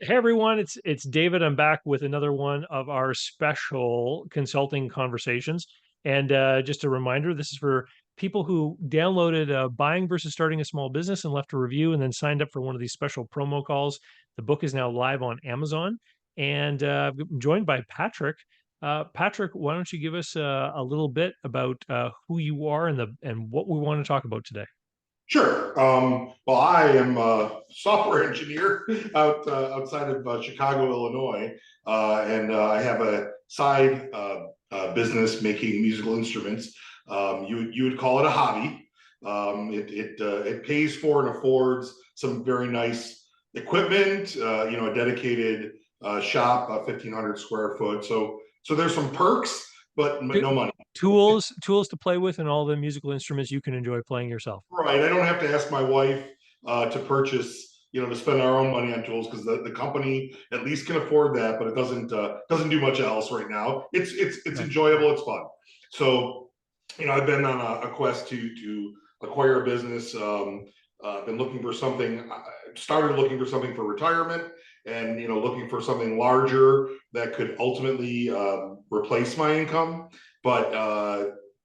Hey everyone, it's David. I'm back with another one of our special consulting conversations. And just a reminder, this is for people who downloaded Buying versus Starting a Small Business and left a review and then signed up for one of these special promo calls. The book is now live on Amazon, and I'm joined by Patrick. Patrick, why don't you give us a little bit about who you are and what we want to talk about today? Sure. Well, I am a software engineer outside of Chicago, Illinois, and I have a side business making musical instruments. You would call it a hobby. It pays for and affords some very nice equipment. A dedicated shop, 1,500 square foot. So there's some perks, but Do, no money. tools to play with and all the musical instruments you can enjoy playing yourself. Right. I don't have to ask my wife to purchase, to spend our own money on tools because the company at least can afford that, but it doesn't do much else right now. It's Okay. enjoyable. It's fun. So, I've been on a quest to acquire a business. Been looking for something. Started looking for something for retirement, and looking for something larger that could ultimately replace my income. But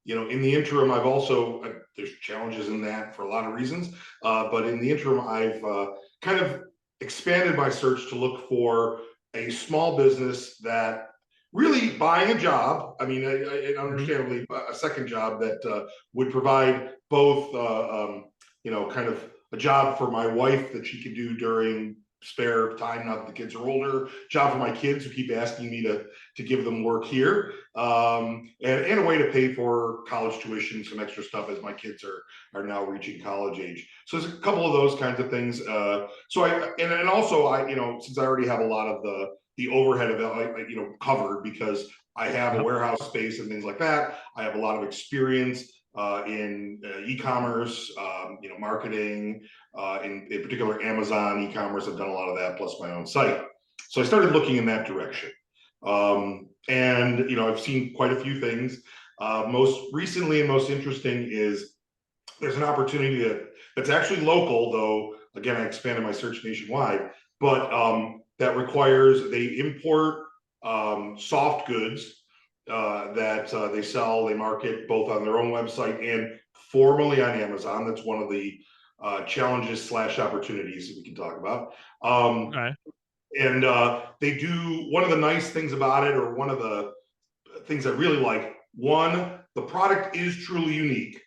in the interim, I've also there's challenges in that for a lot of reasons. But in the interim, I've kind of expanded my search to look for a small business that really buying a job. I mean, Mhm. understandably, a second job that would provide both, kind of a job for my wife that she could do during spare time now that the kids are older, job for my kids who keep asking me to give them work here, and a way to pay for college tuition, some extra stuff as my kids are now reaching college age. So there's a couple of those kinds of things. So and also I since I already have a lot of the overhead of it, covered because I have a Yep. warehouse space and things like that. I have a lot of experience in e-commerce, marketing, in particular Amazon e-commerce. I've done a lot of that plus my own site. So I started looking in that direction. And I've seen quite a few things. Most recently and most interesting is there's an opportunity that's actually local, though. Again, I expanded my search nationwide, but that requires they import soft goods that they sell, they market both on their own website and formally on Amazon. That's one of the challenges slash opportunities that we can talk about. Okay. And they do one of the nice things about it, or one of the things I really like. One, the product is truly unique.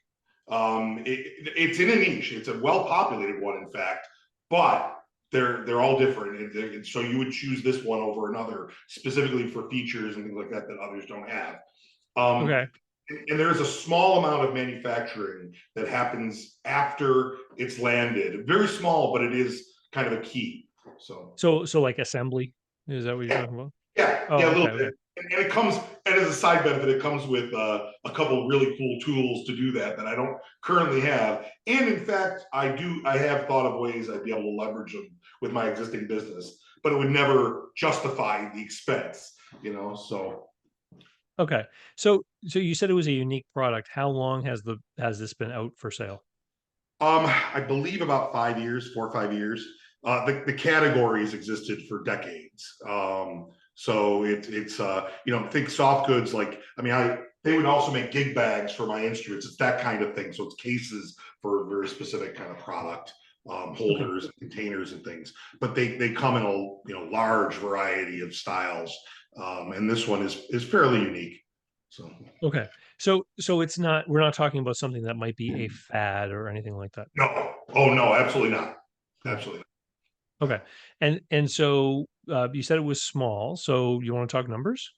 It's in a niche. It's a well populated one, in fact, but they're all different. So you would choose this one over another specifically for features and things like that that others don't have. Um, Okay. and there's a small amount of manufacturing that happens after it's landed. Very small, but it is kind of a key. So So like assembly, is that what you're yeah, talking about? yeah, Oh, a little okay, bit. okay. And it comes, and as a side benefit, it comes with a couple of really cool tools to do that I don't currently have. And in fact, I have thought of ways I'd be able to leverage them with my existing business, but it would never justify the expense, so. Okay. So you said it was a unique product. How long has this been out for sale? I believe about 5 years, 4 or 5 years. The categories existed for decades. So it's think soft goods like they would also make gig bags for my instruments. It's that kind of thing. So it's cases for a very specific kind of product, Okay. holders, containers, and things. But they come in a large variety of styles, and this one is fairly unique. So Okay. So it's not we're not talking about something that might be a fad or anything like that. no, oh no, absolutely not, Okay. absolutely. Okay. And so you said it was small. So you want to talk numbers?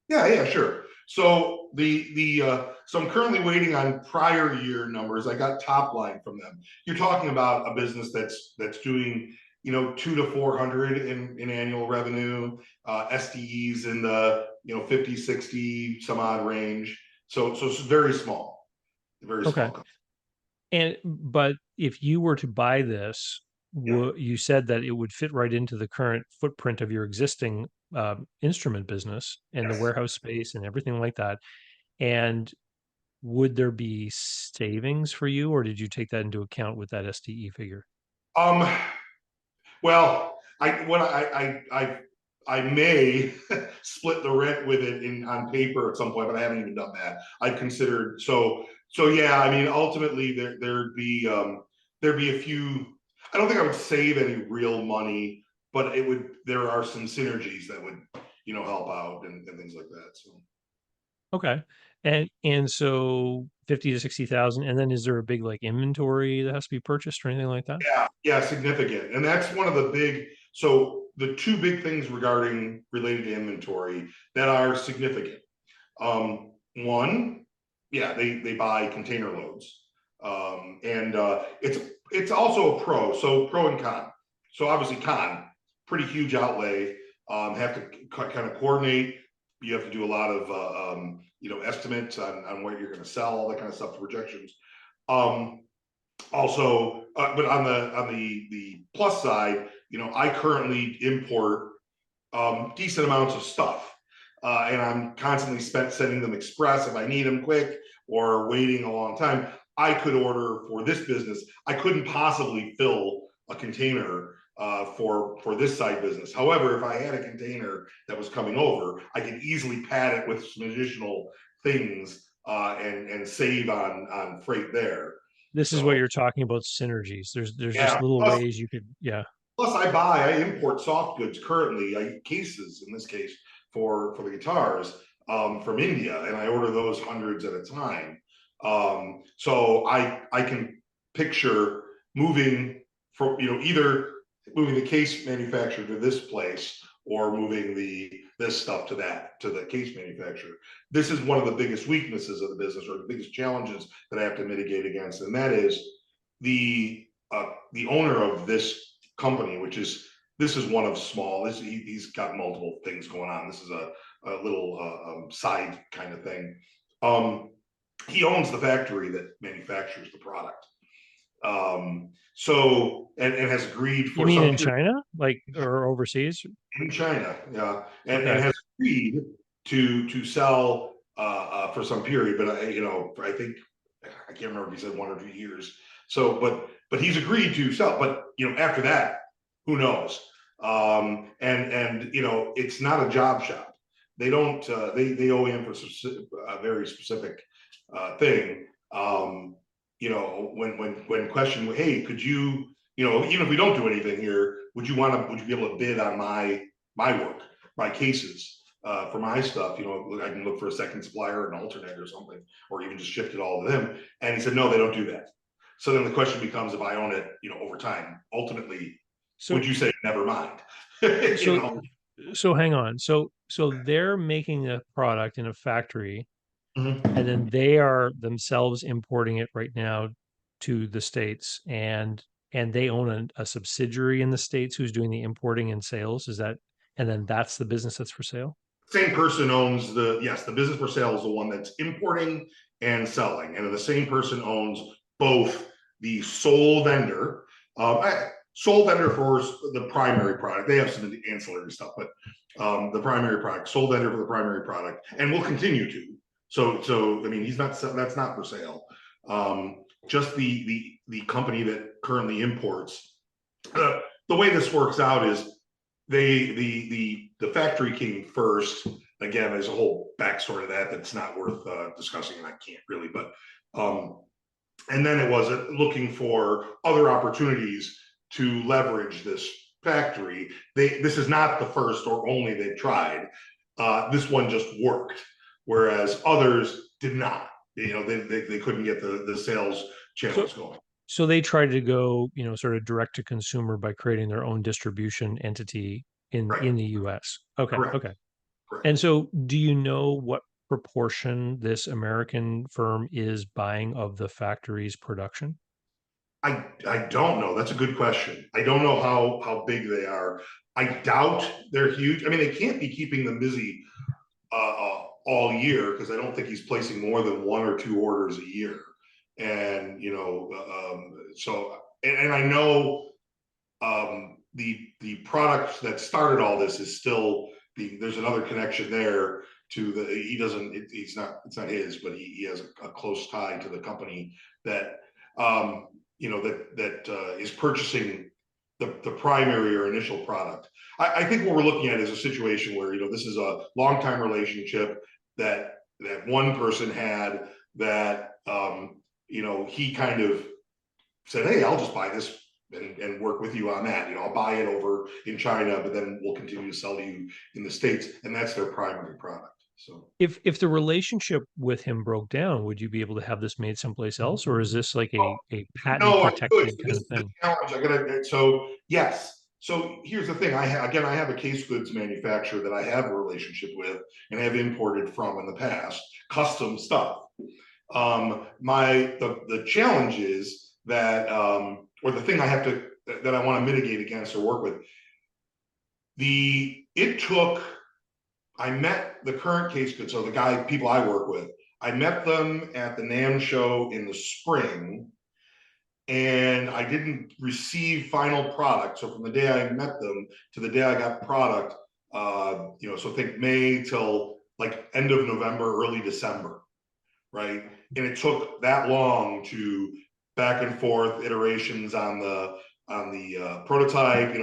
Yeah, sure. So so I'm currently waiting on prior year numbers. I got top line from them. You're talking about a business that's doing 2 to 400 in annual revenue, SDEs in the 50, 60 some odd range. So it's very Okay. small company. And but if you were to buy this, Yeah. you said that it would fit right into the current footprint of your existing instrument business and the Yes. warehouse space and everything like that. And would there be savings for you, or did you take that into account with that SDE figure? Um. Well. I may split the rent with it on paper at some point, but I haven't even done that. I've considered yeah. I mean, ultimately there'd be a few. I don't think I would save any real money, but it would. There are some synergies that would help out and things like that. So Okay. And so 50 to 60,000, and then is there a big like inventory that has to be purchased or anything like that? yeah, significant, and that's one of the big. So the two big things related to inventory that are significant. One, yeah, they buy container loads, and it's also a pro. So pro and con. So obviously con, pretty huge outlay. Have to kind of coordinate. You have to do a lot of estimates on what you're going to sell, all that kind of stuff, projections. Um, Also, but on the plus side, I currently import decent amounts of stuff, and I'm constantly sending them express if I need them quick or waiting a long time. I could order for this business. I couldn't possibly fill a container for this side business. However, if I had a container that was coming over, I could easily pad it with some additional things and save on freight there. This is what So you're talking about synergies. There's just yeah. little ways you could, yeah. Plus, I import soft goods currently, cases in this case for the guitars from India, and I order those hundreds at a time. So I can picture moving from either moving the case manufacturer to this place or moving this stuff to the case manufacturer. This is one of the biggest weaknesses of the business, or the biggest challenges that I have to mitigate against, and that is the owner of this company, which is this is one of small. He's got multiple things going on. This is a little side kind of thing. He owns the factory that manufactures the product. So and has agreed You for mean some in period China, like, or overseas? in China, yeah, and Okay. has agreed to sell for some period. But I think I can't remember if he said 1 or 2 years. So, but he's agreed to sell. But after that, who knows? And it's not a job shop. They don't. They OEM for a very specific thing. When questioned, hey, could you, even if we don't do anything here, would you be able to bid on my work, my cases for my stuff? I can look for a second supplier, an alternate or something, or even just shift it all to them. And he said, no, they don't do that. So then the question becomes, if I own it, over time, ultimately, would So you say never mind? so so hang on. So they're making a product in a factory, and Mhm. then they are themselves importing it right now to the States, and they own a subsidiary in the States who's doing the importing and sales. Is that, and then that's the business that's for sale? Same person owns the business for sale is the one that's importing and selling, and the same person owns both the sole vendor, sole vendor for the primary product. They have some ancillary stuff, but the primary product, sole vendor for the primary product, and will continue to. So I mean, that's not for sale. Just the company that currently imports. The way this works out is the factory came first. Again, there's a whole backstory to that that's not worth discussing, and I can't really. But and then it was looking for other opportunities to leverage this factory. This is not the first or only they've tried. This one just worked, whereas others did not. They couldn't get the sales So channels going. so they tried to go, sort of direct to consumer by creating their own distribution entity Right. in the US. Okay, Correct. okay. Correct. And so do you know what proportion this American firm is buying of the factory's production? I don't know. That's a good question. I don't know how big they are. I doubt they're huge. I mean, they can't be keeping them busy all year, because I don't think he's placing more than 1 or 2 orders a year. And and I know the product that started all this is still there's another connection there to he doesn't it's not his, but he has a close tie to the company that is purchasing the primary or initial product. I think what we're looking at is a situation where, this is a long time relationship that one person had that, he kind of said, hey, I'll just buy this and work with you on that. I'll buy it over in China, but then we'll continue to sell to you in the States. And that's their primary product. So If the relationship with him broke down, would you be able to have this made someplace else, or is this like a patent no, I could. protected So kind this of is the thing? challenge. So yes. So here's the thing. I have a case goods manufacturer that I have a relationship with and have imported from in the past, custom stuff. The challenge is that, or the thing that I want to mitigate against or work with, I met the current case goods, so the people I work with, I met them at the NAMM show in the spring, and I didn't receive final product. So from the day I met them to the day I got product, so think May till like end of November, early December, right? And it took that long to back and forth iterations on the prototype.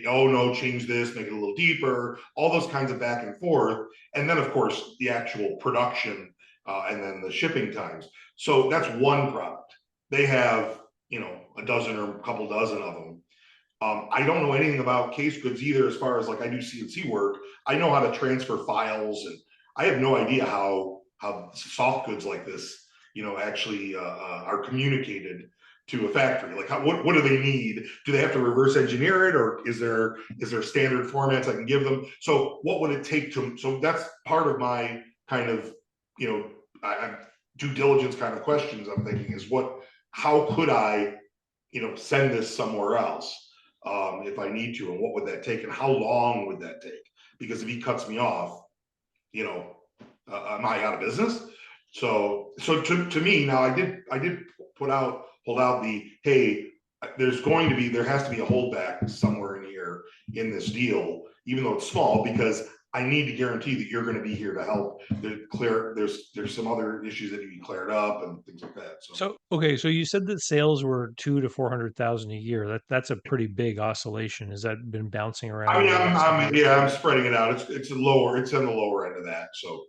Oh no, change this, make it a little deeper, all those kinds of back and forth, and then of course the actual production, and then the shipping times. So that's one product. They have a dozen or a couple dozen of them. I don't know anything about case goods either, as far as like I do CNC work. I know how to transfer files, and I have no idea how soft goods like this, actually are communicated to a factory. Like, what do they need? Do they have to reverse engineer it, or is there standard formats I can give them? So what would it take to? So that's part of my kind of due diligence kind of questions I'm thinking is how could I send this somewhere else, if I need to, and what would that take, and how long would that take? Because if he cuts me off, am I out of business? So to me now, I did hold out the, hey, there has to be a holdback somewhere in here in this deal, even though it's small, because I need to guarantee that you're going to be here to help. There's some other issues that need to be cleared up and things like that. So okay, so you said that sales were 200,000 to 400,000 a year. That's a pretty big oscillation. Has that been bouncing I around mean, over the last couple of years? I'm spreading it out. It's on the lower end of that. So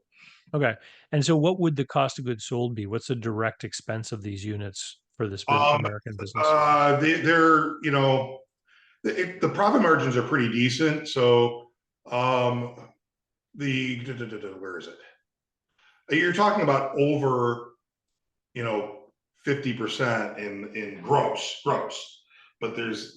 Okay. And so what would the cost of goods sold be? What's the direct expense of these units for this um American business? they're the profit margins are pretty decent. So um where is it? You're talking about over 50% in gross, but there's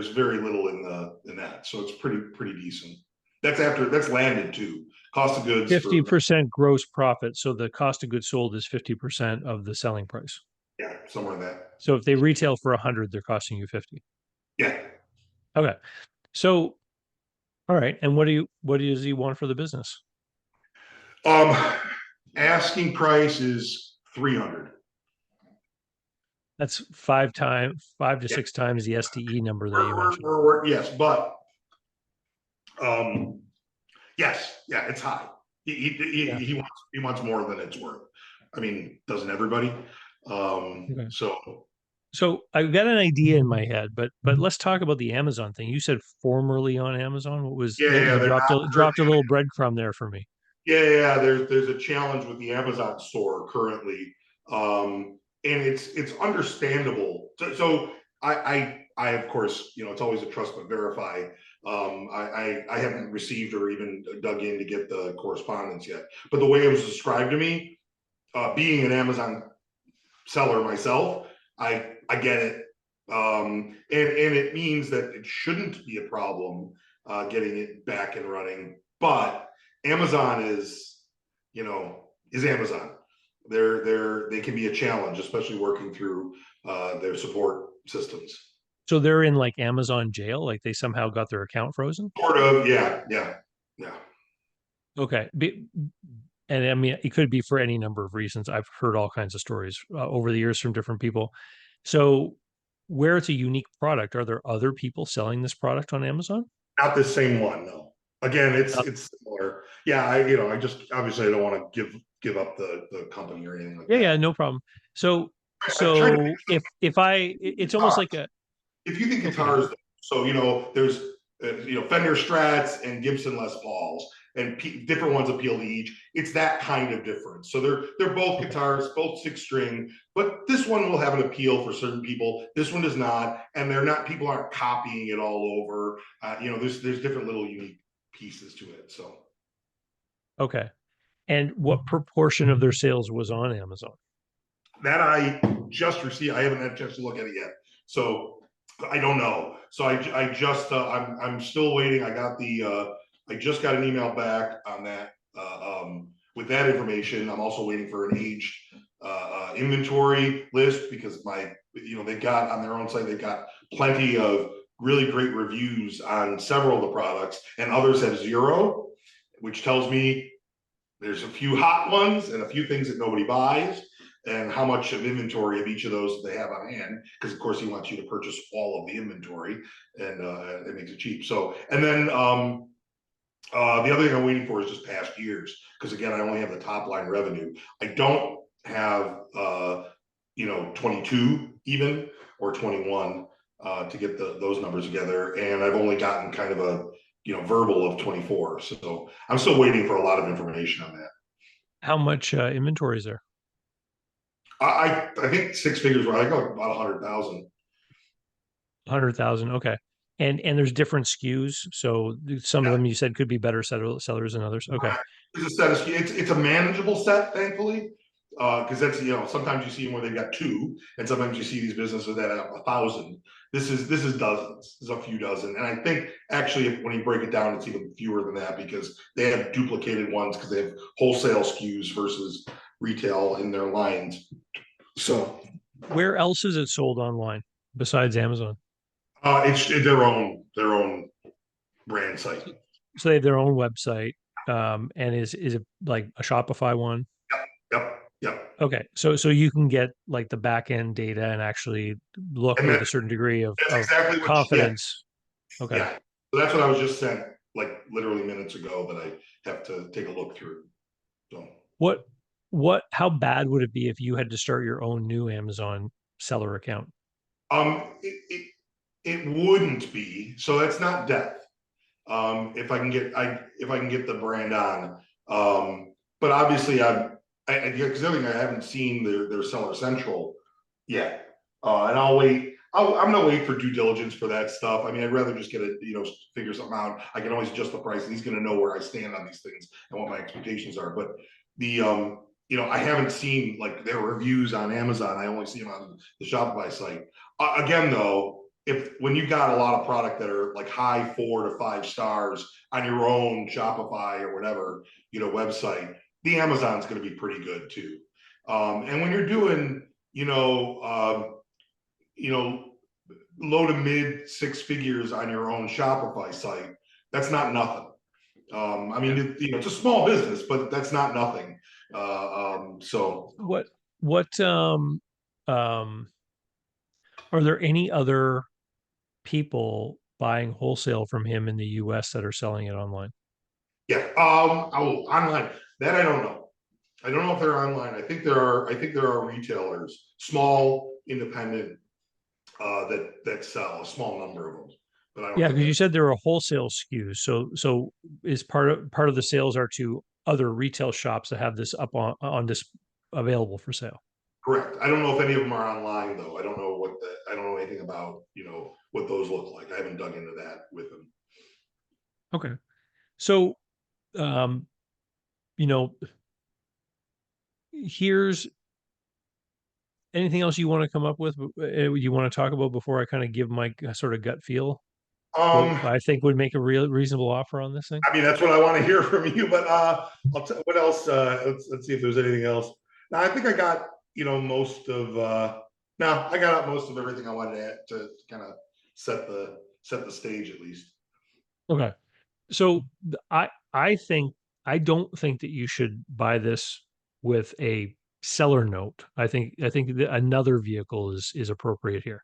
very little in the net, so it's pretty decent. That's landed too. Cost of goods for 50% gross profit. So the cost of goods sold is 50% of the selling price. yeah, somewhere in that. So if they retail for 100, they're costing you 50. Yeah. Okay. So, all right. And what does he want for the business? Um, Asking price is 300. That's five to Yeah. six times the STE number that you mentioned. Yes, but um, yes, yeah, it's high. Yeah. He wants more than it's worth. I mean, doesn't everybody? Okay. So So I've got an idea in my head, but let's talk about the Amazon thing. You said formerly on Amazon. What was yeah, that? yeah, You they're dropped a little breadcrumb there for me. yeah. There's a challenge with the Amazon store currently, and it's understandable. So I of course, it's always a trust but verify. I haven't received or even dug in to get the correspondence yet, but the way it was described to me, being an Amazon seller myself, I get it, and it means that it shouldn't be a problem getting it back and running. But Amazon is Amazon. They can be a challenge, especially working through their support systems. So they're in like Amazon jail, like they somehow got their account frozen. Sort of, yeah. Okay. And I mean, it could be for any number of reasons. I've heard all kinds of stories over the years from different people. So, where it's a unique product, are there other people selling this product on Amazon? Not the same one, no. Again, Uh, it's similar. Yeah, I just obviously I don't want to give up the company or anything like yeah, that. yeah, no problem. So, I'm trying to so if I, it's almost like a, if you think Okay. guitars, so there's Fender Strats and Gibson Les Pauls, and different ones appeal to each. It's that kind of difference. So they're both Okay. guitars, both 6 string, but this one will have an appeal for certain people. This one does not, and they're not. People aren't copying it all over. There's different little unique pieces to it. So Okay. And what proportion of their sales was on Amazon? that I just received. I haven't had a chance to look at it yet. So I don't know. So I just I'm still waiting. I just got an email back on that with that information. I'm also waiting for an aged inventory list because they've got on their own site, they've got plenty of really great reviews on several of the products, and others have zero, which tells me there's a few hot ones and a few things that nobody buys, and how much of inventory of each of those they have on hand. Because of course he wants you to purchase all of the inventory, and it makes it cheap. So, and then the other thing I'm waiting for is just past years, because again, I only have the top line revenue. I don't have 22 even, or 21 to get those numbers together, and I've only gotten kind of a verbal of 24. So I'm still waiting for a lot of information on that. How much inventory is there? I think six figures. I got about 100,000. 100,000. Okay. And there's different SKUs. So some of Yeah, them you said could be better sellers than others. Okay. it's a set of it's a manageable set, thankfully. Because that's sometimes you see them where they've got two, and sometimes you see these businesses that have 1,000. This is dozens. There's a few dozen, and I think actually when you break it down, it's even fewer than that because they have duplicated ones because they have wholesale SKUs versus retail in their lines. So Where else is it sold online besides Amazon? it's their own brand site. So they have their own website. And is it like a Shopify one? Yep, yep. Okay. So you can get like the back end data and actually look And with a certain degree that's of exactly what. Yeah, confidence. Okay. yeah. So that's what I was just sent like literally minutes ago that I have to take a look through. So What how bad would it be if you had to start your own new Amazon seller account? it wouldn't be. So that's not death. If I can get the brand on. But obviously because the other thing, I haven't seen their seller central yet. And I'll wait. I'm gonna wait for due diligence for that stuff. I mean, I'd rather just get it, figure something out. I can always adjust the price, and he's gonna know where I stand on these things and what my expectations are. But the I haven't seen like their reviews on Amazon. I only see them on the Shopify site. Again, though, if when you've got a lot of product that are like high 4 to 5 stars on your own Shopify or whatever website, the Amazon's going to be pretty good too. And when you're doing low to mid 6 figures on your own Shopify site, that's not nothing. I mean, Yeah. it's a small business, but that's not nothing. So What um are there any other people buying wholesale from him in the US that are selling it online? yeah, online that I don't know. I don't know if they're online. I think there are. I think there are retailers, small, independent, that sell a small number of them, but I don't Yeah, think because you that. said there are wholesale SKUs. So is part of the sales are to other retail shops that have this up on this available for sale. Correct. I don't know if any of them are online though. I don't know anything about what those look like. I haven't dug into that with them. Okay. So um, you know, here's anything else you want to come up with, you want to talk about before I kind of give my sort of gut feel? What Um, I think would make a real reasonable offer on this thing? I mean that's what I want to hear from you. But what else? Let's see if there's anything else. Now I think I got most of. No, I got out most of everything I wanted to kind of set the stage at least. Okay. So I think I don't think that you should buy this with a seller note. I think that another vehicle is appropriate here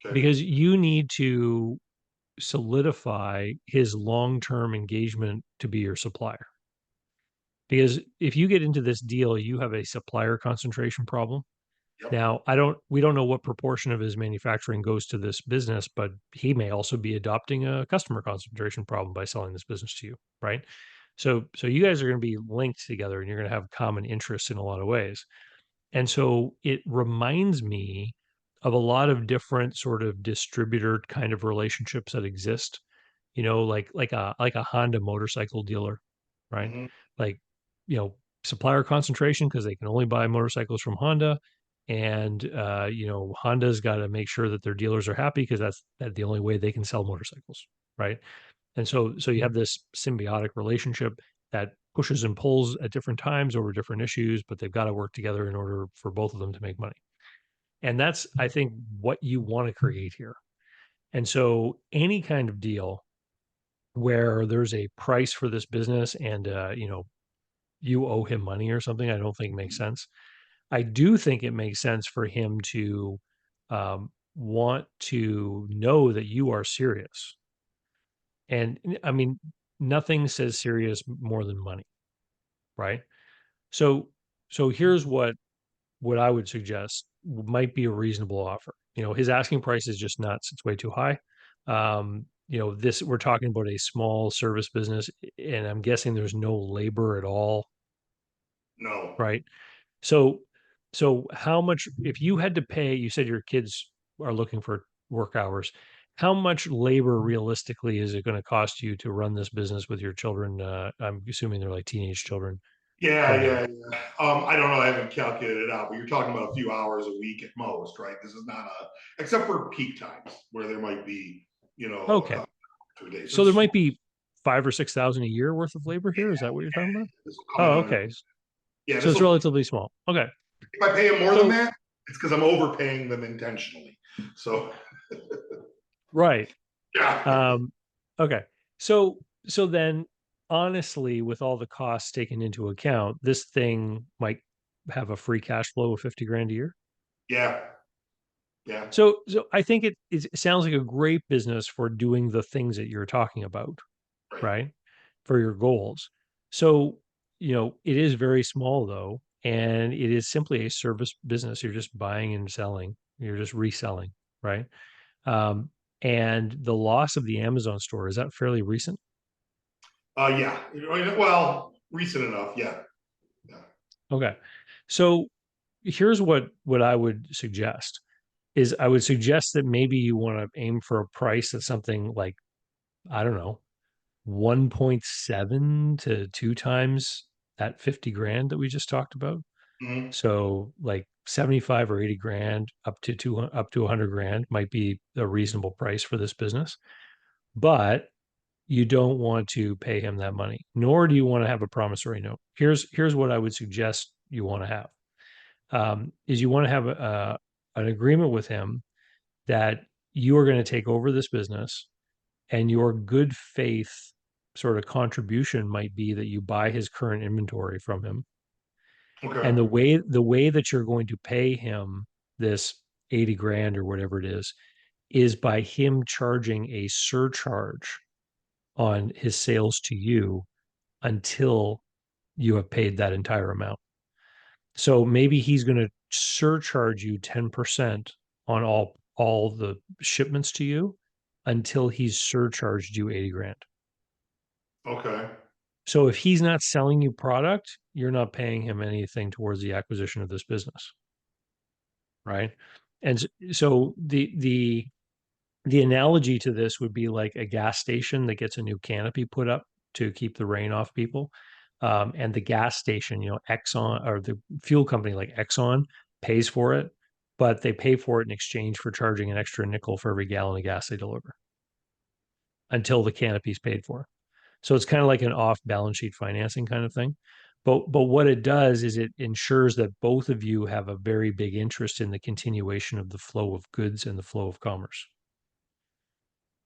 Okay. because you need to solidify his long-term engagement to be your supplier. Because if you get into this deal, you have a supplier concentration problem. Yep. Now, we don't know what proportion of his manufacturing goes to this business, but he may also be adopting a customer concentration problem by selling this business to you, right? So you guys are going to be linked together and you're going to have common interests in a lot of ways. And so it reminds me of a lot of different sort of distributor kind of relationships that exist, like a Honda motorcycle dealer, right? Hmm. Like, supplier concentration because they can only buy motorcycles from Honda. And Honda's got to make sure that their dealers are happy because that's the only way they can sell motorcycles, right? And so you have this symbiotic relationship that pushes and pulls at different times over different issues, but they've got to work together in order for both of them to make money. And that's, I think, what you want to create here. And so any kind of deal where there's a price for this business and you owe him money or something, I don't think makes sense. I do think it makes sense for him to want to know that you are serious. And I mean, nothing says serious more than money, right? So so here's what I would suggest might be a reasonable offer. His asking price is just nuts. It's way too high. This we're talking about a small service business, and I'm guessing there's no labor at all, No. right? So so how much if you had to pay, you said your kids are looking for work hours. How much labor realistically is it going to cost you to run this business with your children? I'm assuming they're like teenage children Yeah, running it. yeah, yeah. I don't know. I haven't calculated it out, but you're talking about a few hours a week at most, right? This is not except for peak times where there might be, a Okay. couple 2 days. So So there it's might be 5 or 6,000 a year worth of labor here. Is that what you're talking about? this will come in Oh, under. okay. Yeah, So this it's will. relatively small. Okay. If I pay them more than So that, it's because I'm overpaying them intentionally. So right. yeah, Um, okay. So then honestly, with all the costs taken into account, this thing might have a free cash flow of 50 grand a year. yeah, yeah. So I think it sounds like a great business for doing the things that you're talking about, Right. right? For your goals. So, it is very small though, and it is simply a service business. You're just buying and selling. You're just reselling, right? Um, and the loss of the Amazon store, is that fairly recent? Yeah. Well, recent enough. Yeah. Yeah. Okay. So here's what I would suggest is I would suggest that maybe you want to aim for a price that's something like, I don't know, 1.7 to 2 times that 50 grand that we just talked about. Mhm. So like 75 or 80 grand up to 100 grand might be a reasonable price for this business. But you don't want to pay him that money, nor do you want to have a promissory note. Here's what I would suggest you want to have is you want to have an agreement with him that you are going to take over this business and your good faith sort of contribution might be that you buy his current inventory from him. And Okay. the way that you're going to pay him this 80 grand or whatever it is by him charging a surcharge on his sales to you until you have paid that entire amount. So maybe he's going to surcharge you 10% on all the shipments to you until he's surcharged you 80 grand. Okay. So if he's not selling you product, you're not paying him anything towards the acquisition of this business, right? And so the analogy to this would be like a gas station that gets a new canopy put up to keep the rain off people. And the gas station, Exxon or the fuel company like Exxon pays for it, but they pay for it in exchange for charging an extra nickel for every gallon of gas they deliver until the canopy's paid for. So it's kind of like an off balance sheet financing kind of thing. But what it does is it ensures that both of you have a very big interest in the continuation of the flow of goods and the flow of commerce.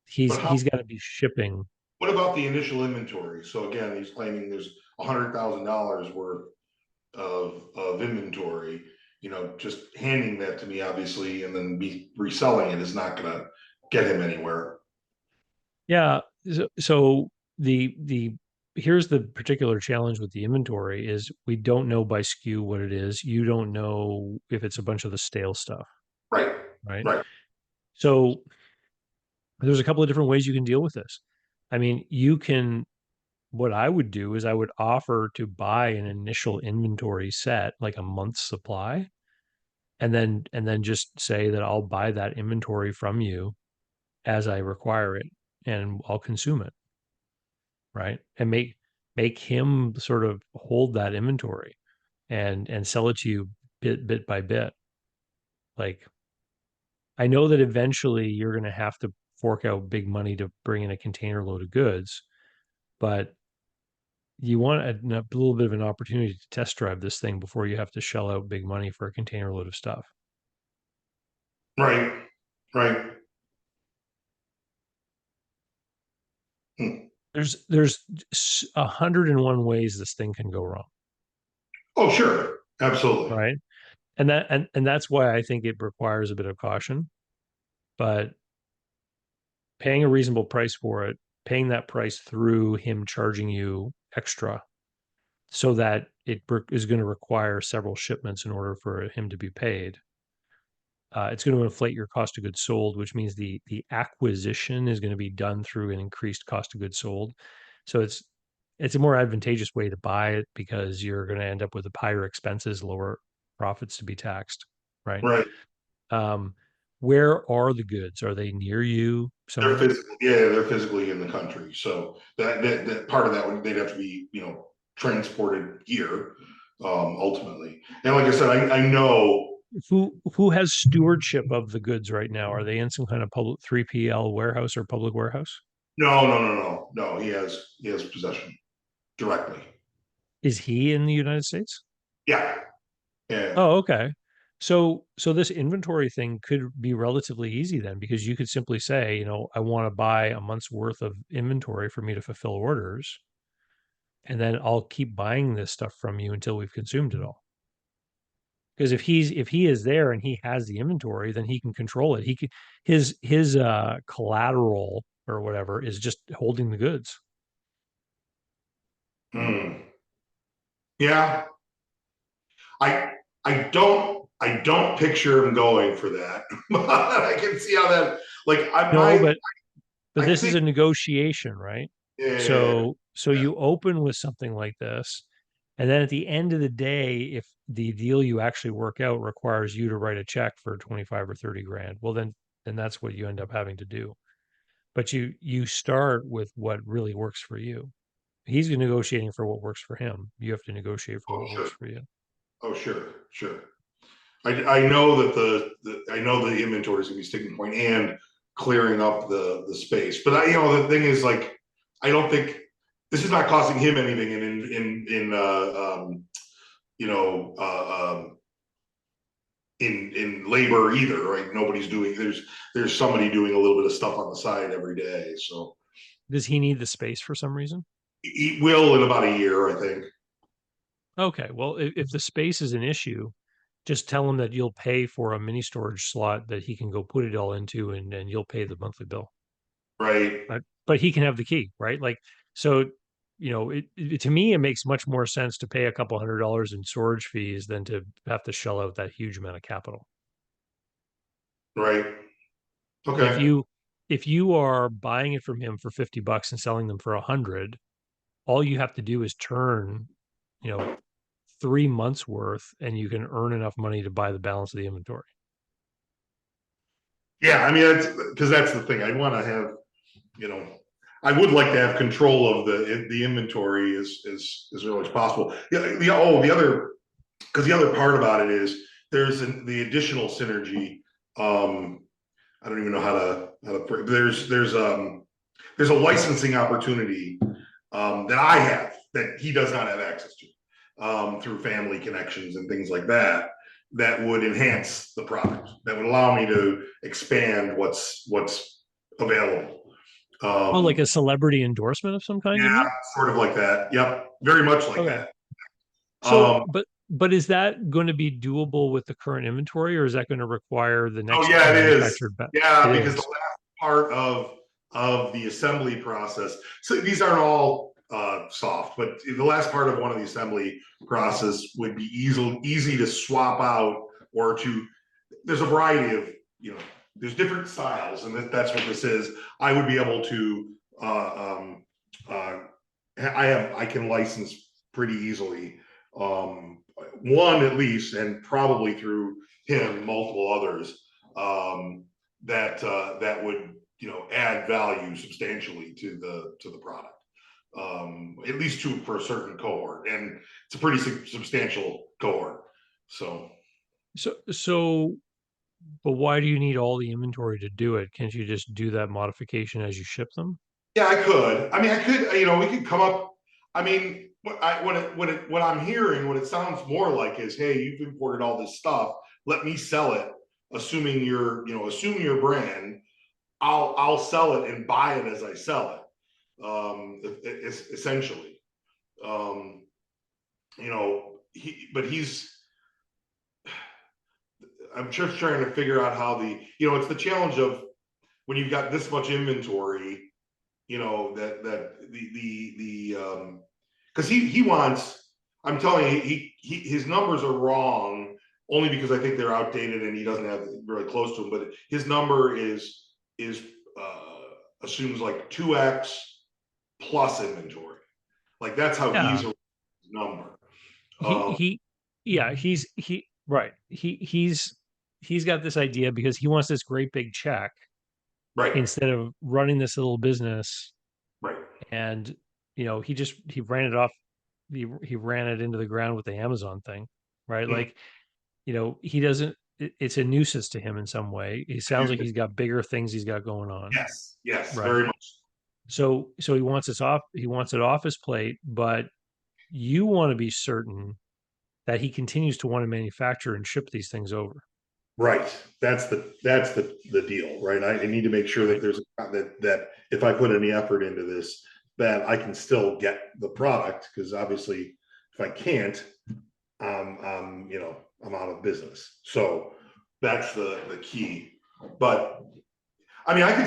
He's But how? he's got to be shipping. What about the initial inventory? So again, he's claiming there's $100,000 worth of inventory. Just handing that to me, obviously, and then me reselling it is not going to get him anywhere. Yeah. So the here's the particular challenge with the inventory is we don't know by SKU what it is. You don't know if it's a bunch of the stale stuff, Right. right? Right. So there's a couple of different ways you can deal with this. I mean, you can, what I would do is I would offer to buy an initial inventory set, like a month's supply, and then just say that I'll buy that inventory from you as I require it and I'll consume it, right? And make him sort of hold that inventory and sell it to you bit by bit. Like I know that eventually you're going to have to fork out big money to bring in a container load of goods, but you want a little bit of an opportunity to test drive this thing before you have to shell out big money for a container load of stuff. Right. Right. Hmm. There's 101 ways this thing can go wrong, Oh, sure. Absolutely. right? And that's why I think it requires a bit of caution. But paying a reasonable price for it, paying that price through him charging you extra, so that it is going to require several shipments in order for him to be paid. It's going to inflate your cost of goods sold, which means the acquisition is going to be done through an increased cost of goods sold. So it's a more advantageous way to buy it because you're going to end up with higher expenses, lower profits to be taxed, right? Right. Um, where are the goods? Are they near you They're somewhere? physically, yeah, they're physically in the country. So that part of that would, they'd have to be, transported here, ultimately. And like I said, I know. Who has stewardship of the goods right now? Are they in some kind of public 3PL warehouse or public warehouse? No, no, no, no, no. He has possession directly. Is he in the United States? Yeah, yeah. Oh, okay. So this inventory thing could be relatively easy then because you could simply say, I want to buy a month's worth of inventory for me to fulfill orders, and then I'll keep buying this stuff from you until we've consumed it all. Because if he is there and he has the inventory, then he can control it. He can his collateral or whatever is just holding the goods. Hmm. Yeah. I I don't picture him going for that, but I can see how that, like, No, but I this is think, a negotiation, right? yeah, So you open with something like this, and then at the end of the day, if the deal you actually work out requires you to write a check for 25 or 30 grand, well then that's what you end up having to do. But you start with what really works for you. He's negotiating for what works for him. You have to negotiate for oh what works sure, for you. oh sure, sure. I know that I know the inventory is gonna be a sticking point and clearing up the space. But the thing is, like, I don't think this is not costing him anything you know in labor either, right? Nobody's doing there's somebody doing a little bit of stuff on the side every day. So Does he need the space for some reason? he will in about a year, I think. Okay, well, if the space is an issue, just tell him that you'll pay for a mini storage slot that he can go put it all into, and you'll pay the monthly bill. Right, But he can have the key, right? Like, so, to me, it makes much more sense to pay a couple $100 in storage fees than to have to shell out that huge amount of capital. right. If Okay. you if you are buying it from him for $50 and selling them for 100, all you have to do is turn, you know, 3 months worth, and you can earn enough money to buy the balance of the inventory. Yeah, I mean, because that's the thing. I want to have, you know, I would like to have control of the inventory as early as possible. Yeah, the other, because the other part about it is the additional synergy. Um, I don't even know how to. There's a licensing opportunity that I have that he does not have access to, through family connections and things like that. That would enhance the product. That would allow me to expand what's available. Oh, like Um, a celebrity endorsement of some kind, you yeah, mean? sort of like that. Yep, very much like Okay. that. So, Um, but is that going to be doable with the current inventory, or is that going to require the oh next yeah, it is. manufactured? Yeah, It because the is. last part of the assembly process. So these aren't all. soft. But the last part of one of the assembly process would be easy to swap out, or to, there's a variety of, there's different styles, and that's what this is. I would be able to, I can license pretty easily, one at least, and probably through him, multiple others, that would, add value substantially to the product. At least two for a certain cohort, and it's a pretty substantial cohort. So, but why do you need all the inventory to do it? Can't you just do that modification as you ship them? Yeah, I could. I mean, I could. We could come up. I mean, what I'm hearing, what it sounds more like is, hey, you've imported all this stuff. Let me sell it, assuming assume your brand. I'll sell it and buy it as I sell it. It's essentially, I'm just trying to figure out how it's the challenge of when you've got this much inventory, because he wants, I'm telling you, his numbers are wrong only because I think they're outdated and he doesn't have really close to them, but his number is assumes like 2x plus inventory. Like that's how Yeah. he's a number. He yeah, right. He's got this idea because he wants this great big check Right, instead of running this little business. right. And he ran it off, he ran it into the ground with the Amazon thing, right? Mhm. Like, he doesn't, it's a nuisance to him in some way. He sounds like he's got bigger things he's got going on, Yes, yes, right? very much. So he wants it off his plate, but you want to be certain that he continues to want to manufacture and ship these things over, Right. That's the deal, right? I need to make sure that right? there's that if I put any effort into this, that I can still get the product, because obviously if I can't, I'm out of business. So that's the key. But I mean, I could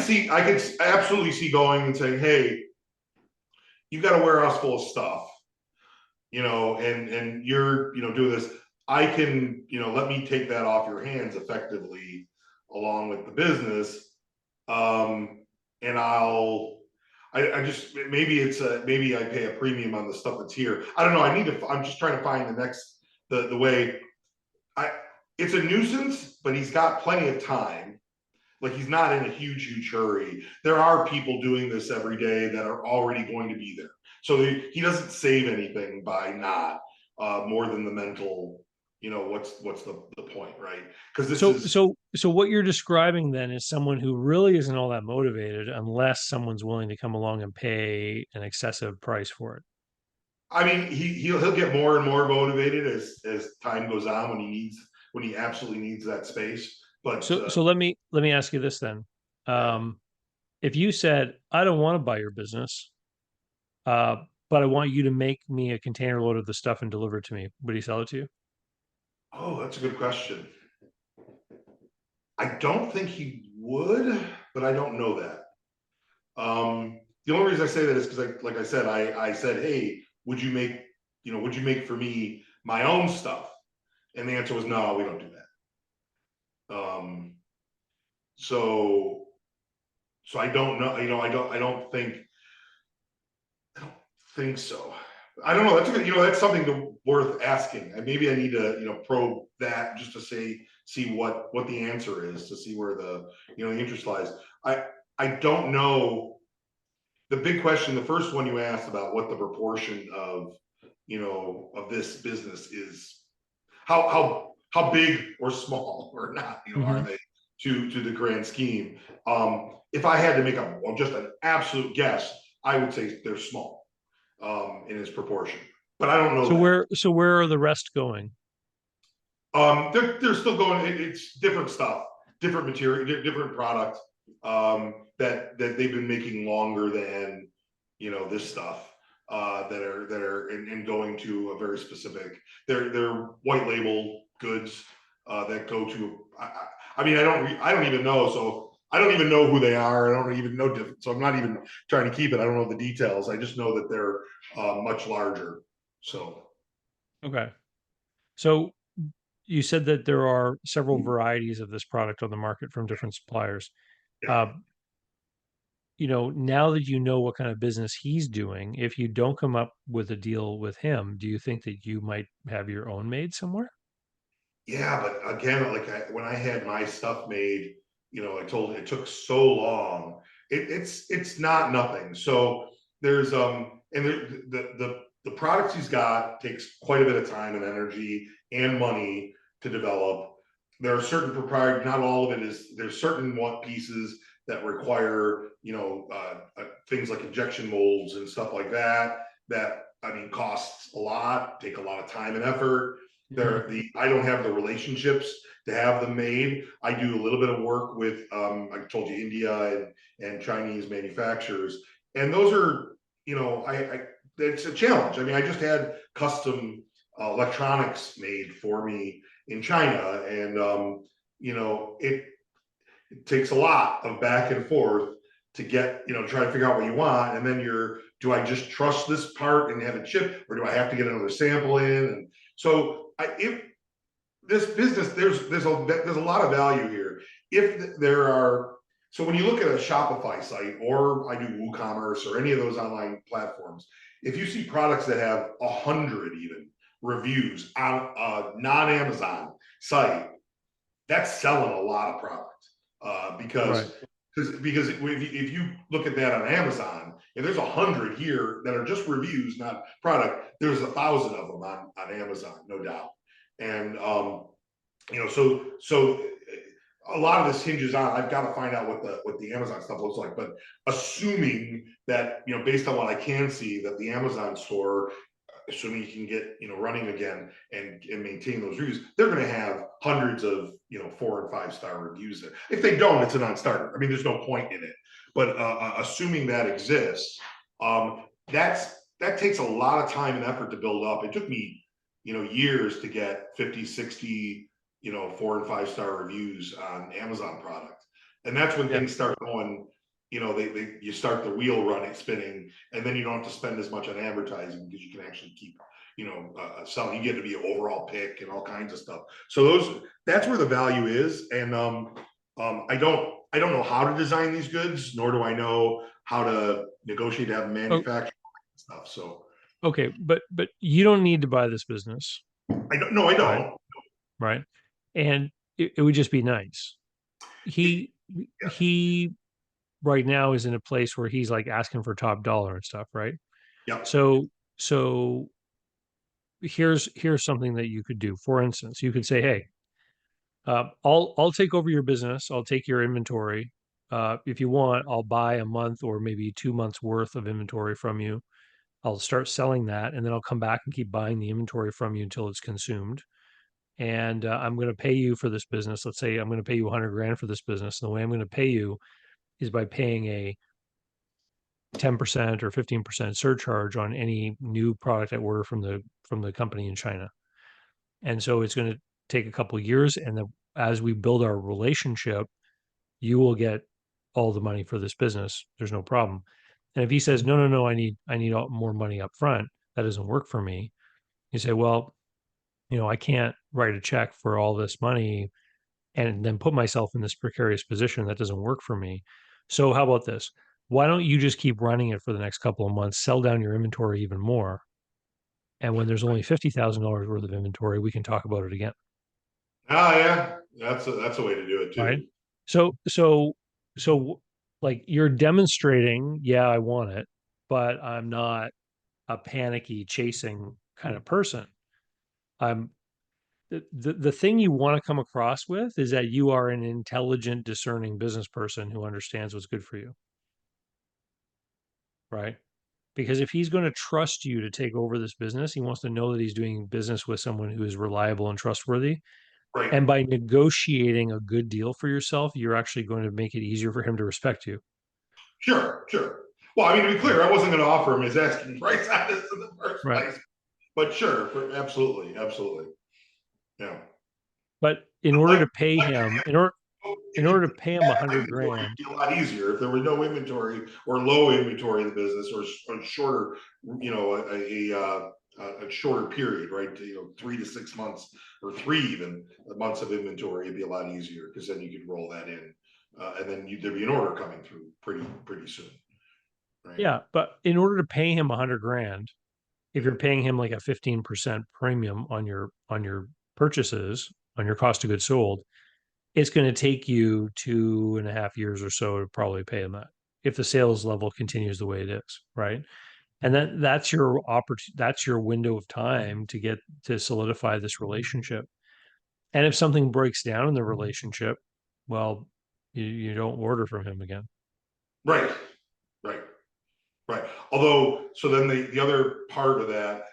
absolutely see going and saying, hey, you've got a warehouse full of stuff, and you're, doing this. I can, let me take that off your hands effectively along with the business. And I just, maybe I pay a premium on the stuff that's here. I don't know. I'm just trying to find the way. It's a nuisance, but he's got plenty of time. Like, he's not in a huge hurry. There are people doing this every day that are already going to be there. So he doesn't save anything by not, more than the mental, what's the point, right? Because this So, is, so what you're describing then is someone who really isn't all that motivated unless someone's willing to come along and pay an excessive price for it. I mean, he'll get more and more motivated as time goes on, when he absolutely needs that space. But So let me ask you this then. yeah. Um, if you said, I don't want to buy your business, uh, but I want you to make me a container load of the stuff and deliver it to me, would he sell it to you? Oh, that's a good question. I don't think he would, but I don't know that. The only reason I say that is because, like I said, I said, hey, would you make for me my own stuff? And the answer was no, we don't do that. So I don't know. I don't think so. I don't know. That's a good, that's something worth asking. And maybe I need to, probe that just to see what the answer is, to see where the interest lies. I don't know. The big question, the first one you asked about what the proportion of this business is, how big or small or not, are Hmm. they to the grand scheme? If I had to make just an absolute guess, I would say they're small, in its proportion, but I don't know that. So where are the rest going? They're still going. It's different stuff, different material, different product, that they've been making longer than this stuff. That are and going to a very specific. They're white label goods, that go to. I mean, I don't even know. So I don't even know who they are. I don't even know different. So I'm not even trying to keep it. I don't know the details. I just know that they're much larger. So Okay. So you said that there are several varieties of this product on the market from different suppliers. yeah, Uh, now that you know what kind of business he's doing, if you don't come up with a deal with him, do you think that you might have your own made somewhere? yeah. But again, like when I had my stuff made, I told you it took so long. It's not nothing. So there's and the products he's got takes quite a bit of time and energy and money to develop. There are certain proprietary, not all of it is. There's certain one pieces that require things like injection molds and stuff like that. That I mean costs a lot, take a lot of time and effort. Mhm. I don't have the relationships to have them made. I do a little bit of work with I told you India and Chinese manufacturers, and those are I it's a challenge. I mean, I just had custom electronics made for me in China, and it takes a lot of back and forth to get try to figure out what you want, and then do I just trust this part and have it shipped, or do I have to get another sample in? And so this business, there's a lot of value here. If there are, so when you look at a Shopify site, or I do WooCommerce or any of those online platforms, if you see products that have 100 even reviews on a non-Amazon site, that's selling a lot of product Right. because if you look at that on Amazon, if there's 100 here that are just reviews, not product, there's 1,000 of them on Amazon, no doubt. And so a lot of this hinges on I've got to find out what the Amazon stuff looks like. But assuming that based on what I can see, that the Amazon store, assuming you can get running again and maintain those reviews, they're going to have hundreds of 4 and 5 star reviews there. If they don't, it's a non-starter. I mean, there's no point in it. But assuming that exists, that takes a lot of time and effort to build up. It took me years to get 50, 60 4 and 5 star reviews on Amazon product. And that's when Yeah. things start going, you start the wheel running, spinning, and then you don't have to spend as much on advertising because you can actually keep, selling. You get to be an overall pick and all kinds of stuff. So that's where the value is. And I don't know how to design these goods, nor do I know how to negotiate to have them Oh, manufactured and stuff. So okay, but you don't need to buy this business, I don't. No, I right? don't. Right. And it would just be nice. It, He he right now is in a place where he's like asking for top dollar and stuff, right? yeah, So here's something that you could do. For instance, you could say, "Hey, I'll take over your business. I'll take your inventory. If you want, I'll buy a month or maybe 2 months worth of inventory from you. I'll start selling that, and then I'll come back and keep buying the inventory from you until it's consumed. And I'm going to pay you for this business. Let's say I'm going to pay you 100 grand for this business. And the way I'm going to pay you is by paying a 10% or 15% surcharge on any new product I order from the company in China. And so it's going to take a couple of years, and then as we build our relationship, you will get all the money for this business. There's no problem." And if he says, "No, no, no, I need more money up front," that doesn't work for me. You say, "Well, I can't write a check for all this money and then put myself in this precarious position. That doesn't work for me. So how about this? Why don't you just keep running it for the next couple of months, sell down your inventory even more, and when there's only $50,000 worth of inventory, we can talk about it again." yeah, that's a way to do it Right? too. So like you're demonstrating, yeah, I want it, but I'm not a panicky chasing kind of person. I'm the thing you want to come across with is that you are an intelligent, discerning business person who understands what's good for you, right? Because if he's going to trust you to take over this business, he wants to know that he's doing business with someone who is reliable and trustworthy. Right. And by negotiating a good deal for yourself, you're actually going to make it easier for him to respect you. Sure, sure. Well, I mean, to be Right. clear, I wasn't going to offer him his asking price on this in the first Right. place, but sure, absolutely, absolutely, yeah. But in order Like, to pay him, in order, in order to pay him a hundred Inventory would grand. be a lot easier if there was no inventory or low inventory in the business, or a shorter, a shorter period, right? 3 to 6 months, or 3 even months of inventory. It'd be a lot easier because then you could roll that in, and then there'd be an order coming through pretty soon, right? Yeah, but in order to pay him a hundred grand, if you're paying him like a 15% premium on your purchases, on your cost of goods sold, it's going to take you 2.5 years or so to probably pay him that if the sales level continues the way it is, right? And that's your window of time to get to solidify this relationship. And if something breaks down in the relationship, well, you don't order from him again. Right, right, right. Although, so then the other part of that,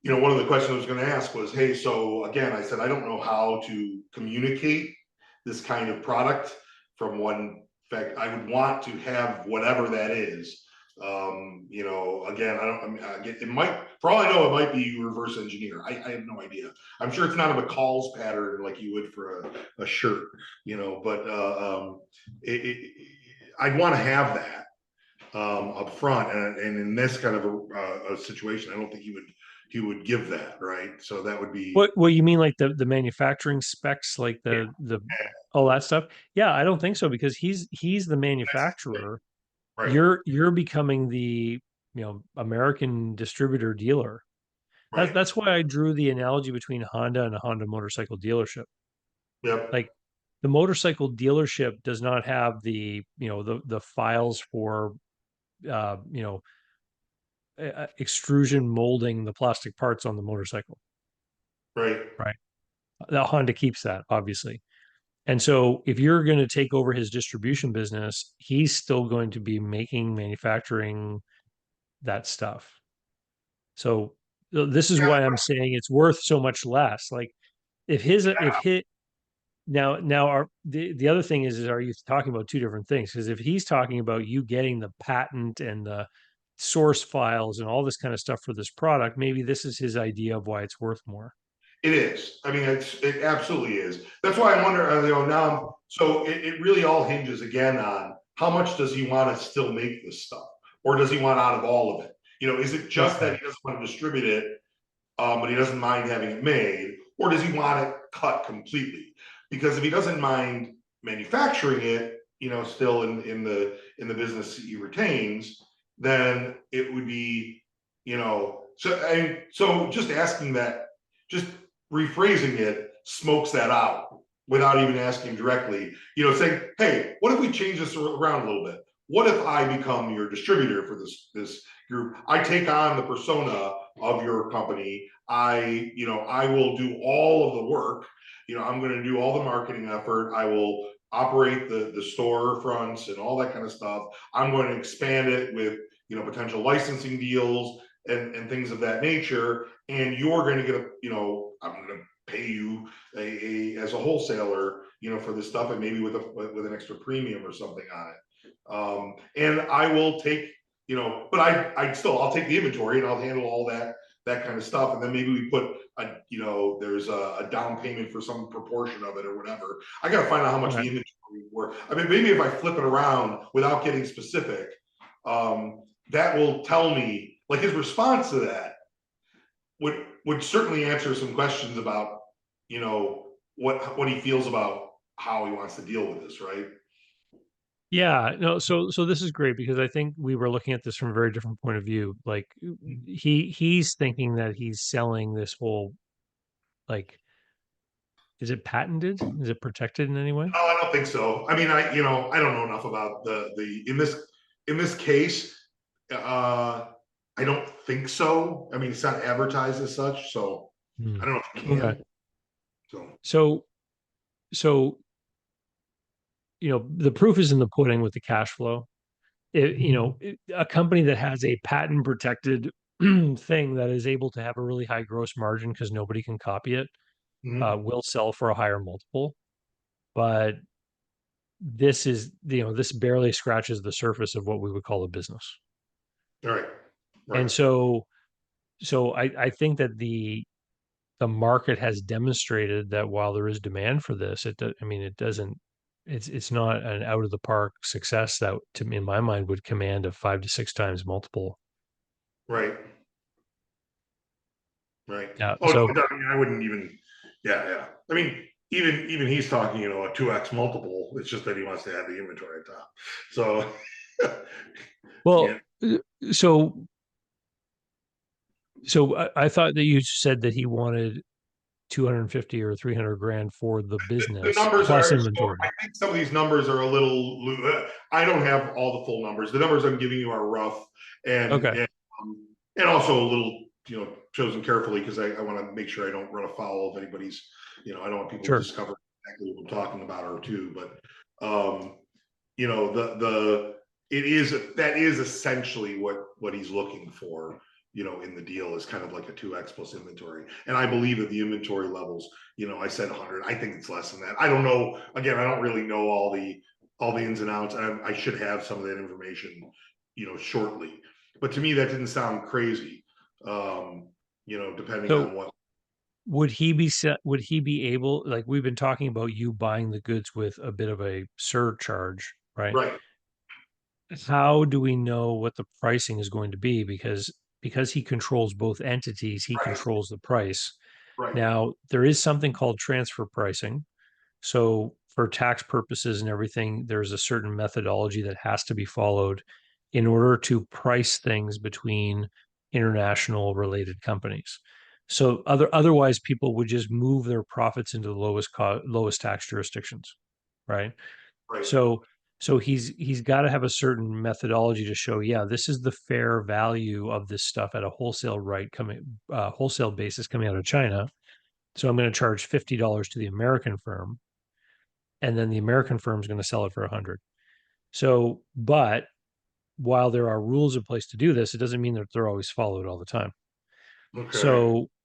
one of the questions I was going to ask was, hey, so again, I said, I don't know how to communicate this kind of product from one fact. I would want to have whatever that is. Again, I don't, I mean, it might, for all I know, it might be reverse engineer. I have no idea. I'm sure it's not a McCall's pattern like you would for a shirt, but I'd want to have that up front, and in this kind of a situation, I don't think he would give that, right? So that would be What you mean, like the manufacturing specs, like yeah, the all that stuff? Yeah, I don't think so because he's the yeah, manufacturer. right, You're becoming the American distributor dealer. That's right, that's why I drew the analogy between Honda and a Honda motorcycle dealership. yep, Like the motorcycle dealership does not have the files for uh, you know extrusion molding the plastic parts on the motorcycle, right, right? The Honda keeps that, obviously. And so if you're going to take over his distribution business, he's still going to be manufacturing that stuff. So this is yeah, why I'm saying it's worth so much less. Like if hit now the other thing is are you talking about two different things? Because if he's talking about you getting the patent and the source files and all this kind of stuff for this product, maybe this is his idea of why it's worth more. it is. I mean, it absolutely is. That's why I wonder, now. So it really all hinges again on how much does he want to still make this stuff, or does he want out of all of it? Is it just Okay. that he doesn't want to distribute it, but he doesn't mind having it made, or does he want it cut completely? Because if he doesn't mind manufacturing it, still in the business he retains, then it would be, so just asking that, just rephrasing it smokes that out without even asking directly, saying, hey, what if we change this around a little bit? What if I become your distributor for this group? I take on the persona of your company. I will do all of the work. I'm going to do all the marketing effort. I will operate the store fronts and all that kind of stuff. I'm going to expand it with, potential licensing deals and things of that nature. And you're going to get I'm going to pay you as a wholesaler, for this stuff, and maybe with an extra premium or something on it. And I will take, but I'll take the inventory and I'll handle all that kind of stuff. And then maybe we put there's a down payment for some proportion of it or whatever. I got to find out how much the Okay. inventory were. I mean, maybe if I flip it around without getting specific, that will tell me, like, his response to that would certainly answer some questions about, what he feels about how he wants to deal with this, right? Yeah, no, so this is great because I think we were looking at this from a very different point of view. Like he's thinking that he's selling this whole like is it patented? Is it protected in any way? No, I don't think so. I mean, I don't know enough about the in this case. Uh, I don't think so. I mean, it's not advertised as such, so Hmm. I don't know if it Okay. can. So So so the proof is in the pudding with the cash flow. A company that has a patent protected thing that is able to have a really high gross margin because nobody can copy it mhm. will sell for a higher multiple. But this barely scratches the surface of what we would call a business. All right, And right, so I think that the market has demonstrated that while there is demand for this, I mean, it doesn't, it's not an out of the park success that, to me, in my mind, would command a 5 to 6 times multiple. Right. Right. Yeah. Oh So, no, I mean, I wouldn't even. Yeah, yeah. I mean, even he's talking, a 2x multiple. It's just that he wants to have the inventory at top. So, yeah. well, so, I thought that you said that he wanted 250 or 300 grand for the The business numbers plus are. So inventory. I think some of these numbers are a little. I don't have all the full numbers. The numbers I'm giving you are rough, and Okay. and, and also a little, chosen carefully because I want to make sure I don't run afoul of anybody's. I don't want people to Sure. discover exactly what I'm talking about or two, but the it is that is essentially what he's looking for, in the deal, is kind of like a 2x plus inventory. And I believe that the inventory levels, I said 100. I think it's less than that. I don't know. Again, I don't really know all the ins and outs. I should have some of that information, shortly. But to me, that didn't sound crazy. Depending So on what. would he be able, like, we've been talking about you buying the goods with a bit of a surcharge, right? Right, How do we know what the pricing is going to be? Because he controls both entities, he right, controls the price. right, Now, there is something called transfer pricing. So for tax purposes and everything, there's a certain methodology that has to be followed in order to price things between international related companies. So otherwise, people would just move their profits into the lowest tax jurisdictions, right? right. So he's got to have a certain methodology to show, yeah, this is the fair value of this stuff at a wholesale basis coming out of China. So I'm going to charge $50 to the American firm, and then the American firm is going to sell it for 100. So, but while there are rules in place to do this, it doesn't mean that they're always followed all the time. Okay.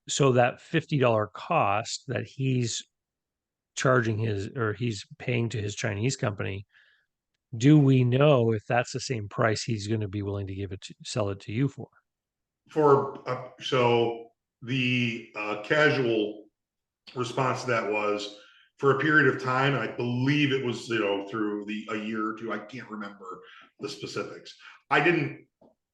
So that $50 cost that he's charging he's paying to his Chinese company, do we know if that's the same price he's going to be willing to sell it to you for? So the casual response to that was, for a period of time. I believe it was, through a year or two. I can't remember the specifics. I didn't,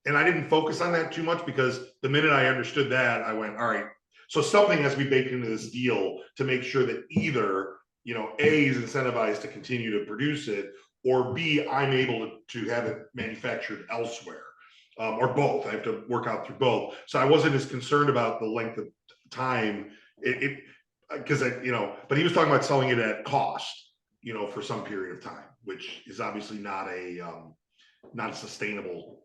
and I didn't focus on that too much, because the minute I understood that, I went, all right. So something has to be baked into this deal to make sure that either, A, is incentivized to continue to produce it, or B, I'm able to have it manufactured elsewhere, or both. I have to work out through both. So I wasn't as concerned about the length of time. It because but he was talking about selling it at cost, for some period of time, which is obviously not a sustainable,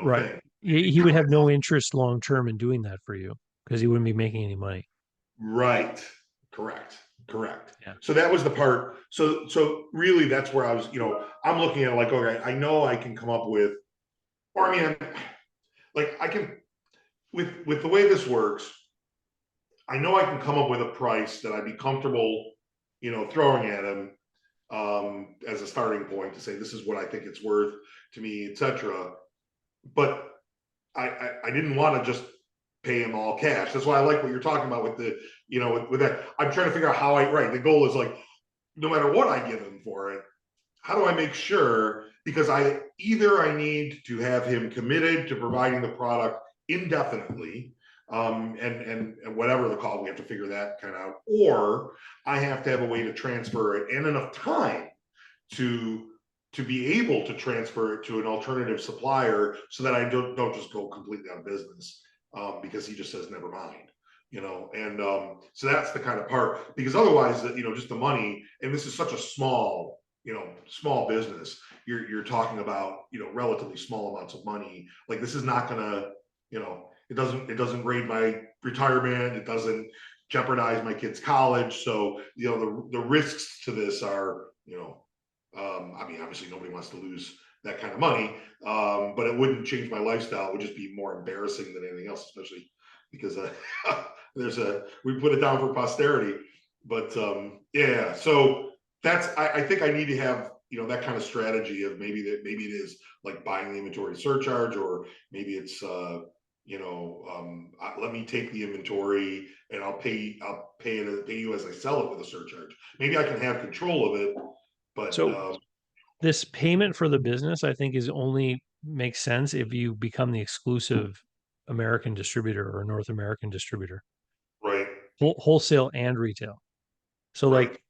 Right. thing. He would have no interest long term in doing that for you because he wouldn't be making any money. Right. Correct. Correct. Yeah. So that was the part. So really, that's where I was. I'm looking at it like, okay, I know I can come up with, or I mean, like I can, with the way this works, I know I can come up with a price that I'd be comfortable, throwing at him, as a starting point to say this is what I think it's worth to me, etc. But I didn't want to just pay him all cash. That's why I like what you're talking about with the, with that. I'm trying to figure out how right. The goal is like, no matter what I give him for it, how do I make sure? Because I need to have him committed to providing the product indefinitely, and whatever the call, we have to figure that kind of out, or I have to have a way to transfer it and enough time to be able to transfer it to an alternative supplier, so that I don't just go completely out of business, because he just says never mind, and so that's the kind of part, because otherwise, just the money, and this is such a small business, you're talking about, relatively small amounts of money. Like, this is not gonna, it doesn't raid my retirement, it doesn't jeopardize my kids' college. So, the risks to this are, I mean, obviously nobody wants to lose that kind of money, but it wouldn't change my lifestyle. It would just be more embarrassing than anything else, especially because we put it down for posterity. But yeah, so I think I need to have, that kind of strategy of maybe it is like buying the inventory surcharge, or maybe it's let me take the inventory and pay you as I sell it with a surcharge. Maybe I can have control of it, but So this payment for the business, I think, is only makes sense if you become the exclusive American distributor or North American distributor, right, wholesale and retail. So right, like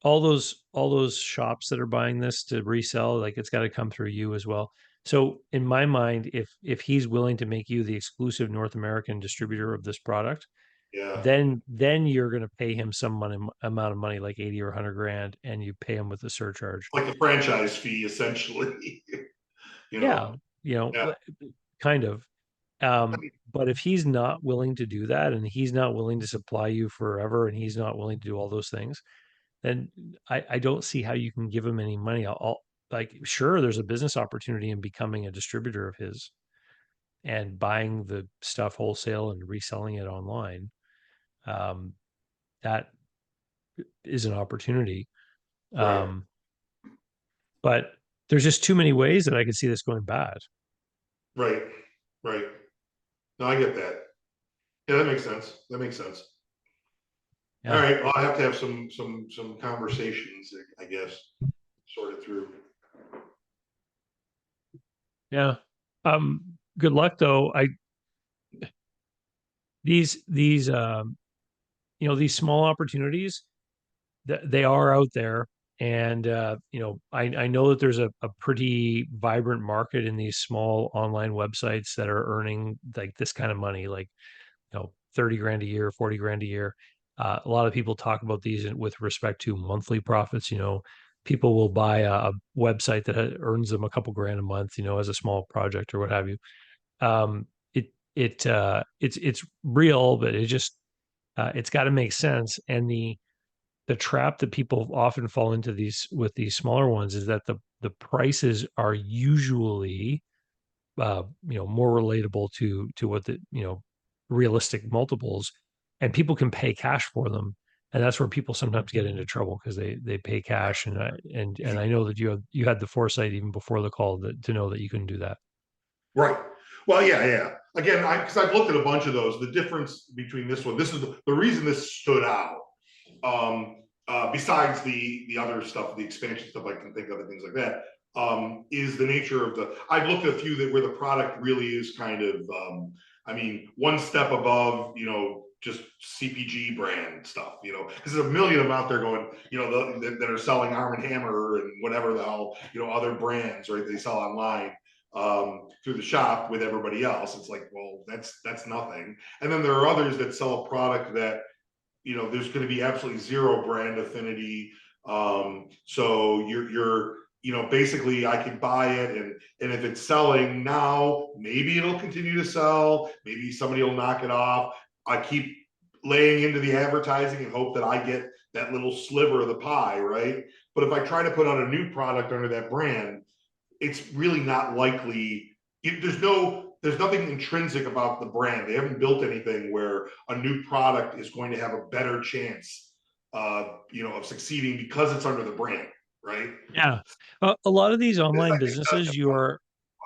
all those shops that are buying this to resell, like it's got to come through you as well. So in my mind, if he's willing to make you the exclusive North American distributor of this product, yeah, then you're going to pay him some amount of money, like 80 or 100 grand, and you pay him with the surcharge. like the franchise fee essentially. you Yeah, know, you know, yeah, kind of. But if he's not willing to do that, and he's not willing to supply you forever, and he's not willing to do all those things, then I don't see how you can give him any money. Like, sure, there's a business opportunity in becoming a distributor of his and buying the stuff wholesale and reselling it online. Um, that is an opportunity. right, Um, but there's just too many ways that I could see this going bad. right, right. No, I get that. Yeah, that makes sense. That makes sense. All Yeah. right. Well, I have to have some conversations, I guess, sort it through. Yeah. Good luck though. These these small opportunities that they are out there. And I know that there's a pretty vibrant market in these small online websites that are earning like this kind of money, like 30 grand a year, 40 grand a year. A lot of people talk about these with respect to monthly profits. People will buy a website that earns them a couple grand a month, as a small project or what have you. It's real, but it's got to make sense. And the trap that people often fall into these with these smaller ones is that the prices are usually more relatable to what the realistic multiples, and people can pay cash for them, and that's where people sometimes get into trouble because they pay cash, and I know that you had the foresight even before the call to know that you couldn't do that. Right. Well, yeah, yeah. Again, because I've looked at a bunch of those. The difference between this is the reason this stood out. Besides the other stuff, the expansion stuff I can think of and things like that, is the nature of the. I've looked at a few that where the product really is kind of, one step above, just CPG brand stuff, because there's a million of them out there going, that are selling Arm and Hammer and whatever the hell, other brands, right? They sell online through the shop with everybody else. It's like, well, that's nothing. And then there are others that sell a product that there's going to be absolutely zero brand affinity. So you're basically I can buy it, and if it's selling now, maybe it'll continue to sell. Maybe somebody will knock it off. I keep laying into the advertising and hope that I get that little sliver of the pie, right? But if I try to put out a new product under that brand, it's really not likely. There's nothing intrinsic about the brand. They haven't built anything where a new product is going to have a better chance, of succeeding because it's under the brand, right? Yeah. A lot of these This online I think does businesses, have you come are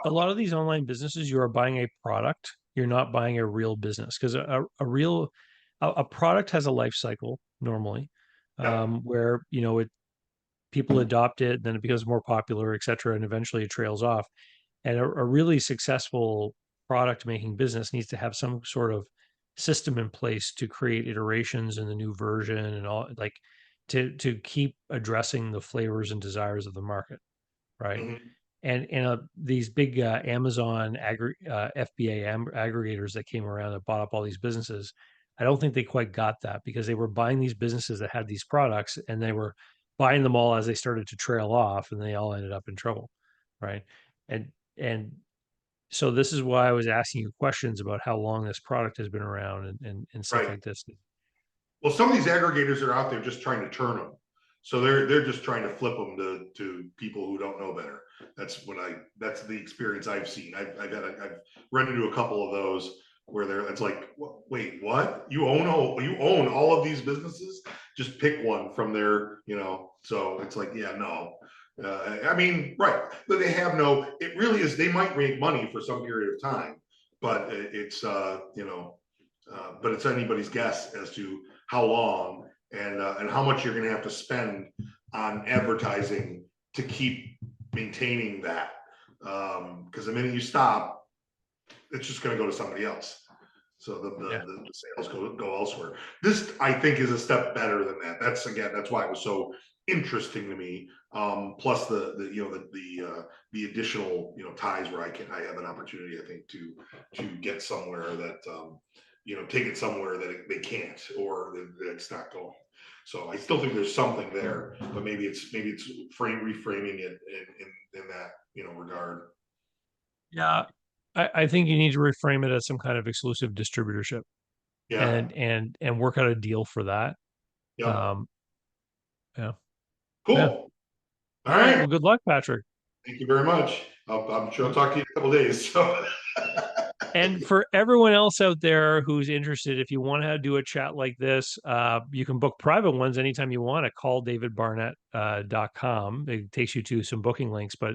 a lot of these online businesses, you are buying a product. You're not buying a real business because a product has a life cycle normally, yeah, where people adopt it, then it becomes more popular, et cetera, and eventually it trails off. And a really successful product making business needs to have some sort of system in place to create iterations in the new version and all, like to keep addressing the flavors and desires of the market, right? mhm, And these big Amazon FBA aggregators that came around and bought up all these businesses, I don't think they quite got that because they were buying these businesses that had these products and they were buying them all as they started to trail off, and they all ended up in trouble, right? And so this is why I was asking you questions about how long this product has been around and stuff right. like this. Well, some of these aggregators are out there just trying to turn them. So they're just trying to flip them to people who don't know better. That's the experience I've seen. I've run into a couple of those where it's like, wait, what? You own all of these businesses? Just pick one from their, So it's like, yeah, no. Right. But they have no. It really is. They might make money for some period of time, but but it's anybody's guess as to how long and how much you're going to have to spend on advertising to keep maintaining that. Because the minute you stop, it's just going to go to somebody else. So Yeah. the sales go elsewhere. This, I think, is a step better than that. That's why it was so interesting to me. Plus the additional ties where I have an opportunity, I think, to get somewhere that take it somewhere that they can't, or that it's not going. So I still think there's something there, but maybe it's reframing it in that regard. Yeah. I think you need to reframe it as some kind of exclusive distributorship Yeah. and work out a deal for that. Yep. Um, yeah. Yeah. Cool. All All right. right. Well, good luck, Patrick. Thank you very much. I'm sure I'll Mm. talk to you in a couple days. So And for everyone else out there who's interested, if you want to do a chat like this, you can book private ones anytime you want to. Call davidbarnett.com. It takes you to some booking links. But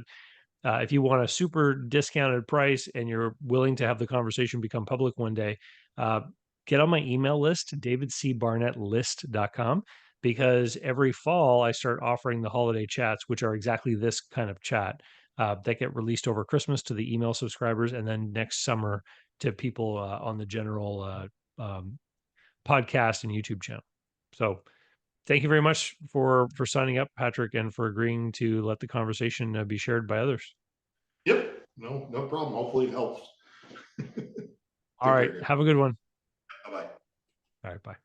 if you want a super discounted price and you're willing to have the conversation become public one day, uh, get on my email list, davidcbarnettlist.com, because every fall I start offering the holiday chats, which are exactly this kind of chat that get released over Christmas to the email subscribers, and then next summer to people on the general podcast and YouTube channel. So thank you very much for signing up, Patrick, and for agreeing to let the conversation be shared by others. yep, no problem. Hopefully it helps. All Take right. care, guys. Have a good one. Bye bye. All right. Bye.